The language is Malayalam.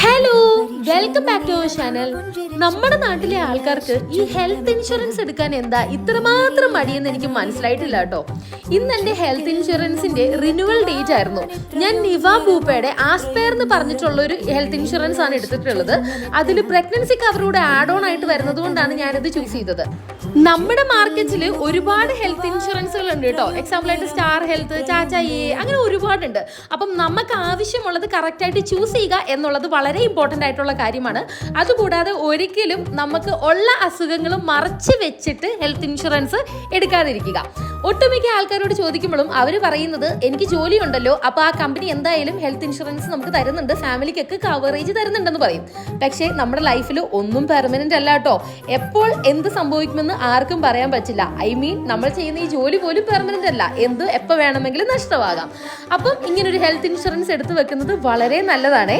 Hello, welcome back to our channel. നമ്മുടെ നാട്ടിലെ ആൾക്കാർക്ക് ഈ ഹെൽത്ത് ഇൻഷുറൻസ് എടുക്കാൻ എന്താ ഇത്രമാത്രം മടിയെന്ന് എനിക്ക് മനസ്സിലായിട്ടില്ല കേട്ടോ. ഇന്ന് എൻ്റെ ഹെൽത്ത് ഇൻഷുറൻസിന്റെ റിന്യൂവൽ ഡേറ്റ് ആയിരുന്നു. ഞാൻ നിവ ബൂപ്പയുടെ ആസ്പെയർ എന്ന് പറഞ്ഞിട്ടുള്ള ഒരു ഹെൽത്ത് ഇൻഷുറൻസ് ആണ് എടുത്തിട്ടുള്ളത്. അതിൽ പ്രഗ്നൻസി കവറൂടെ ആഡ് ഓൺ ആയിട്ട് വരുന്നത് കൊണ്ടാണ് ഞാനിത് ചൂസ് ചെയ്തത്. നമ്മുടെ മാർക്കറ്റിൽ ഒരുപാട് ഹെൽത്ത് ഇൻഷുറൻസുകൾ ഉണ്ട് കേട്ടോ. എക്സാമ്പിൾ ആയിട്ട് സ്റ്റാർ ഹെൽത്ത്, ചാച്ചായി, അങ്ങനെ ഒരുപാടുണ്ട്. അപ്പം നമുക്ക് ആവശ്യമുള്ളത് കറക്റ്റായിട്ട് ചൂസ് ചെയ്യുക എന്നുള്ളത് വളരെ ഇമ്പോർട്ടൻ്റ് ആയിട്ടുള്ള കാര്യമാണ്. അതുകൂടാതെ ഒരിക്കലും നമുക്ക് ഉള്ള അസുഖങ്ങളും മറച്ചു വെച്ചിട്ട് ഹെൽത്ത് ഇൻഷുറൻസ് എടുക്കാതിരിക്കുക. ഒട്ടുമിക്ക ആൾക്കാരോട് ചോദിക്കുമ്പോഴും അവർ പറയുന്നത് എനിക്ക് ജോലി ഉണ്ടല്ലോ, അപ്പോൾ ആ കമ്പനി എന്തായാലും ഹെൽത്ത് ഇൻഷുറൻസ് നമുക്ക് തരുന്നുണ്ട്, ഫാമിലിക്കൊക്കെ കവറേജ് തരുന്നുണ്ടെന്ന് പറയും. പക്ഷേ നമ്മുടെ ലൈഫിൽ ഒന്നും പെർമനന്റ് അല്ല കേട്ടോ. എപ്പോൾ എന്ത് സംഭവിക്കുമെന്ന് ആർക്കും പറയാൻ പറ്റില്ല. നമ്മൾ ചെയ്യുന്ന ഈ ജോലി പോലും പെർമനന്റ് അല്ല, എന്ത് എപ്പോൾ വേണമെങ്കിലും നഷ്ടമാകാം. അപ്പം ഇങ്ങനൊരു ഹെൽത്ത് ഇൻഷുറൻസ് എടുത്തു വെക്കുന്നത് വളരെ നല്ലതാണേ.